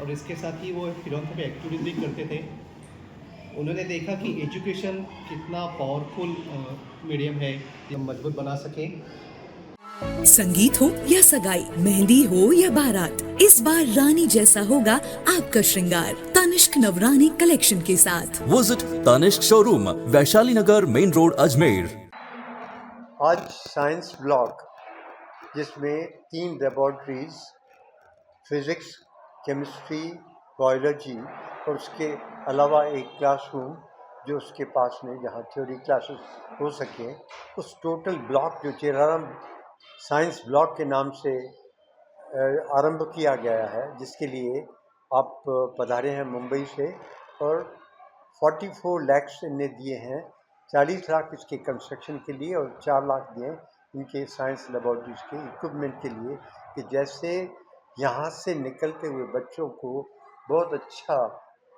और इसके साथ ही वो फिलॉसफी एक्टिविटीज भी करते थे। उन्होंने देखा कि एजुकेशन कितना पावरफुल मीडियम है, हम मजबूत बना सकें। संगीत हो या सगाई, मेहंदी हो या बारात, इस बार रानी जैसा होगा आपका श्रृंगार तनिष्क नवरानी कलेक्शन के साथ। विजिट तनिष्क शोरूम, वैशाली नगर, मेन रोड, अजमेर। आज साइंस ब्लॉक, जिसमें 3 लेबॉर्ट्रीज, फिज़िक्स, केमिस्ट्री, बायोलॉजी और उसके अलावा एक क्लासरूम जो उसके पास में जहाँ थ्योरी क्लासेस हो सके, उस टोटल ब्लॉक जो चेलाराम साइंस ब्लॉक के नाम से आरंभ किया गया है, जिसके लिए आप पधारे हैं मुंबई से, और 44 लाख इनने दिए हैं। 40 लाख इसके कंस्ट्रक्शन के लिए और 4 लाख दिए इनके साइंस लेबॉर्ट्रीज के इक्विपमेंट के लिए, कि जैसे यहाँ से निकलते हुए बच्चों को बहुत अच्छा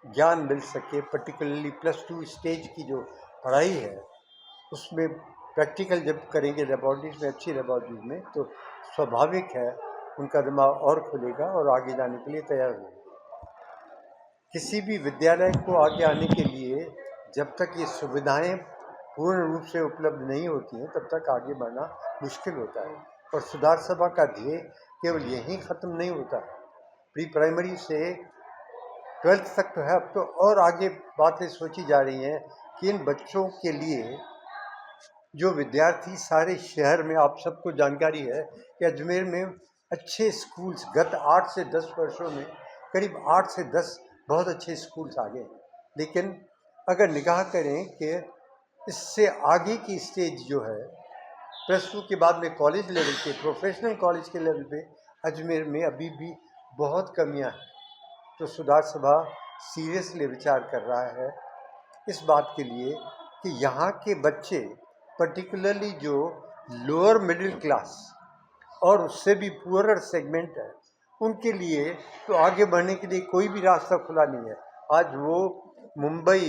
ज्ञान मिल सके। पर्टिकुलरली +2 स्टेज की जो पढ़ाई है, उसमें प्रैक्टिकल जब करेंगे लेबॉर्ट्रीज में, अच्छी लेबॉर्ट्रीज में, तो स्वाभाविक है उनका दिमाग और खुलेगा और आगे जाने के लिए तैयार होगा। किसी भी विद्यालय को आगे आने के लिए जब तक ये सुविधाएं पूर्ण रूप से उपलब्ध नहीं होती हैं, तब तक आगे बढ़ना मुश्किल होता है। और सुधार सभा का ध्येय केवल यहीं ख़त्म नहीं होता है। प्री प्राइमरी से 12th तक तो है, अब तो और आगे बातें सोची जा रही हैं कि इन बच्चों के लिए जो विद्यार्थी सारे शहर में, आप सबको जानकारी है कि अजमेर में अच्छे स्कूल्स गत 8 से 10 वर्षों में करीब 8 से 10 बहुत अच्छे स्कूल्स आ गए। लेकिन अगर निगाह करें कि इससे आगे की स्टेज जो है, +2 के बाद में कॉलेज लेवल के, प्रोफेशनल कॉलेज के लेवल पे अजमेर में अभी भी बहुत कमियां हैं। तो सुधार सभा सीरियसली विचार कर रहा है इस बात के लिए कि यहाँ के बच्चे, पर्टिकुलरली जो लोअर मिडिल क्लास और उससे भी पुअरर सेगमेंट है, उनके लिए तो आगे बढ़ने के लिए कोई भी रास्ता खुला नहीं है। आज वो मुंबई,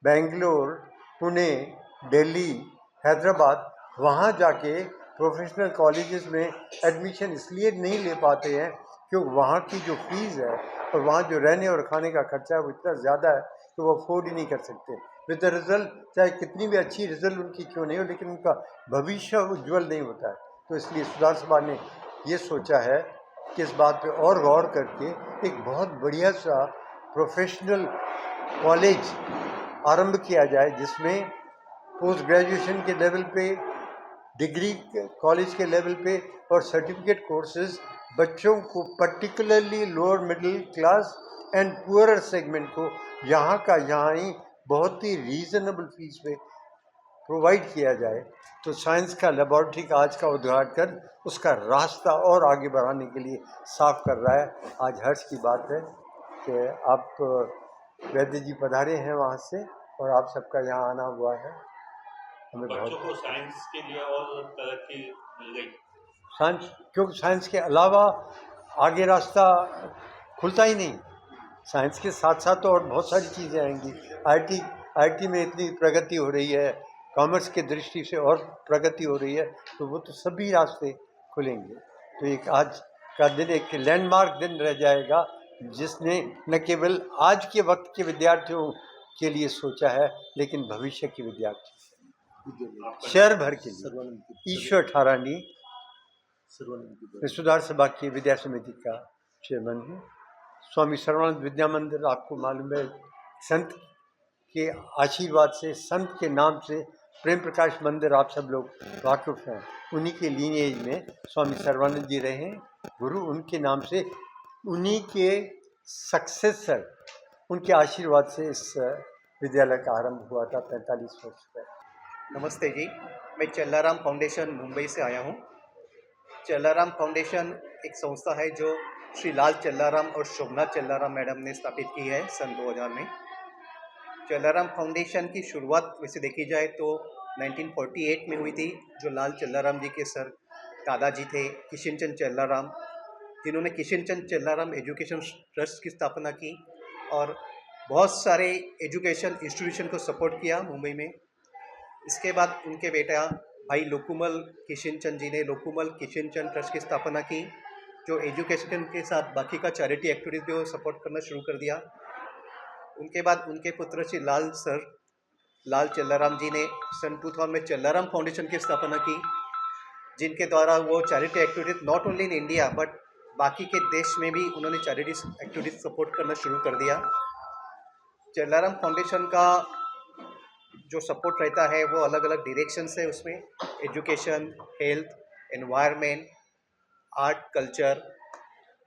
बेंगलोर, पुणे, दिल्ली, हैदराबाद, वहाँ जाके प्रोफेशनल कॉलेजेस में एडमिशन इसलिए नहीं ले पाते हैं क्योंकि वहाँ की जो फीस है और वहाँ जो रहने और खाने का खर्चा है वो इतना ज़्यादा है कि वो अफोर्ड ही नहीं कर सकते। विद द रिजल्ट, चाहे कितनी भी अच्छी रिजल्ट उनकी क्यों नहीं हो, लेकिन उनका भविष्य उज्ज्वल नहीं होता है। तो इसलिए सुधार सभा ने ये सोचा है कि इस बात पे और गौर करके एक बहुत बढ़िया सा प्रोफेशनल कॉलेज आरंभ किया जाए, जिसमें पोस्ट ग्रेजुएशन के लेवल पे, डिग्री कॉलेज के लेवल पे और सर्टिफिकेट कोर्सेज बच्चों को, particularly lower middle class and poorer segment को यहाँ का यहाँ ही बहुत ही रीज़नेबल फीस पे प्रोवाइड किया जाए। तो साइंस का लेबॉर्ट्री का आज का उद्घाटन उसका रास्ता और आगे बढ़ाने के लिए साफ कर रहा है। आज हर्ष की बात है कि आप वैद्य जी पधारे हैं वहाँ से और आप सबका यहाँ आना हुआ है। हमें बच्चों को साइंस के लिए और तरक्की मिल गई। साइंस, क्योंकि साइंस के अलावा आगे रास्ता खुलता ही नहीं। साइंस के साथ साथ तो और बहुत सारी चीज़ें आएंगी। आईटी में इतनी प्रगति हो रही है, कॉमर्स के दृष्टि से और प्रगति हो रही है, तो वो तो सभी रास्ते खुलेंगे। तो एक आज का दिन एक लैंडमार्क दिन रह जाएगा, जिसने न केवल आज के वक्त के विद्यार्थियों के लिए सोचा है, लेकिन भविष्य के विद्यार्थी, शहर भर के लिए। ईश्वर ठारानी, सुधार सभा की विद्या समिति का चेयरमैन हूँ। स्वामी सर्वानंद विद्या मंदिर, आपको मालूम है, संत के आशीर्वाद से, संत के नाम से प्रेम प्रकाश मंदिर आप सब लोग वाकिफ हैं। उन्हीं के लीनिएज में स्वामी सर्वानंद जी रहे गुरु, उनके नाम से, उन्हीं के सक्सेसर, उनके आशीर्वाद से इस विद्यालय का आरंभ हुआ था 45 वर्ष पहले। नमस्ते जी, मैं चल्लाराम फाउंडेशन मुंबई से आया हूँ। चल्लाराम फाउंडेशन एक संस्था है जो श्री लाल चल्लाराम और शोभना चल्लाराम मैडम ने स्थापित की है सन 2000 में। चल्लाराम फाउंडेशन की शुरुआत वैसे देखी जाए तो 1948 में हुई थी, जो लाल चल्लाराम जी के सर दादाजी थे किशन चंद चल्लाराम, जिन्होंने किशन चंद चल्लाराम एजुकेशन ट्रस्ट की स्थापना की और बहुत सारे एजुकेशन इंस्टीट्यूशन को सपोर्ट किया मुंबई में। इसके बाद उनके बेटा भाई लोकुमल किशन चंद जी ने लोकुमल किशन चंद ट्रस्ट की स्थापना की जो एजुकेशन के साथ बाकी का चैरिटी एक्टिविटीज भी वो सपोर्ट करना शुरू कर दिया। उनके बाद उनके पुत्र श्री लाल चल्लाराम जी ने सन 2000 में चल्लाराम फाउंडेशन की स्थापना की, जिनके द्वारा वो charity activities not only in India but बाकी के देश में भी उन्होंने चैरिटी एक्टिविटीज सपोर्ट करना शुरू कर दिया। चल्लाराम फाउंडेशन का जो सपोर्ट रहता है वो अलग अलग डायरेक्शन है, उसमें education, health, environment, art culture,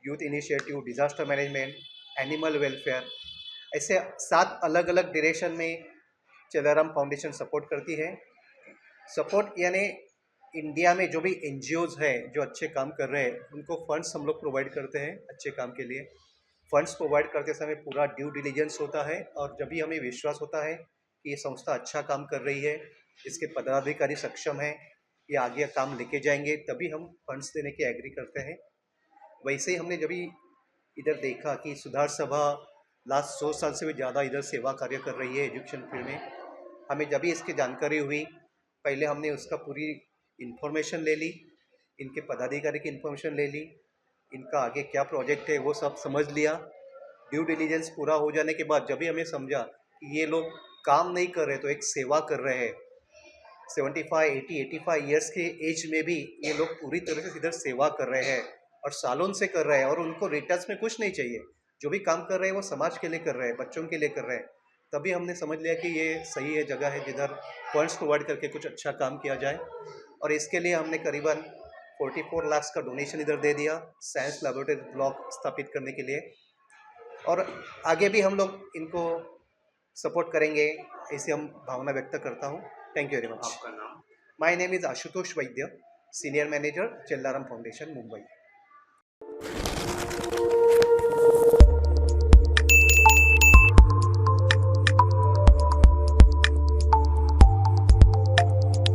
youth initiative, disaster management, animal welfare, ऐसे 7 अलग अलग डायरेक्शन में चल्लाराम फाउंडेशन सपोर्ट करती है। सपोर्ट यानी इंडिया में जो भी NGOs है जो अच्छे काम कर रहे हैं उनको फंड्स हम लोग प्रोवाइड करते हैं अच्छे काम के लिए। फंड्स प्रोवाइड करते समय पूरा ड्यू डिलीजेंस होता है और जब भी हमें विश्वास होता है कि ये संस्था अच्छा काम कर रही है, इसके पदाधिकारी सक्षम हैं, ये आगे काम लेके जाएंगे, तभी हम फंड्स देने की एग्री करते हैं। वैसे ही हमने जब भी इधर देखा कि सुधार सभा लास्ट 100 साल से भी ज़्यादा इधर सेवा कार्य कर रही है एजुकेशन फील्ड में, हमें जब भी इसकी जानकारी हुई पहले हमने उसका पूरी इन्फॉर्मेशन ले ली, इनके पदाधिकारी की इन्फॉर्मेशन ले ली, इनका आगे क्या प्रोजेक्ट है वो सब समझ लिया। ड्यू डिलीजेंस पूरा हो जाने के बाद जब भी हमें समझा कि ये लोग काम नहीं कर रहे तो एक सेवा कर रहे हैं, 75, 80, 85 ईयर्स के एज में भी ये लोग पूरी तरह से इधर सेवा कर रहे हैं और सालों से कर रहे हैं और उनको रिटर्न्स में कुछ नहीं चाहिए। जो भी काम कर रहे हैं वो समाज के लिए कर रहे हैं, बच्चों के लिए कर रहे हैं। तभी हमने समझ लिया कि ये सही है, जगह है जिधर फंड्स प्रोवाइड करके कुछ अच्छा काम किया जाए और इसके लिए हमने करीबन 44 लाख का डोनेशन इधर दे दिया साइंस लैबोरेटरी ब्लॉक स्थापित करने के लिए और आगे भी हम लोग इनको सपोर्ट करेंगे, ऐसी हम भावना व्यक्त करता हूँ। Thank you very much. आपका नाम? My name is Ashutosh Vaidya, senior manager चल्लाराम foundation Mumbai.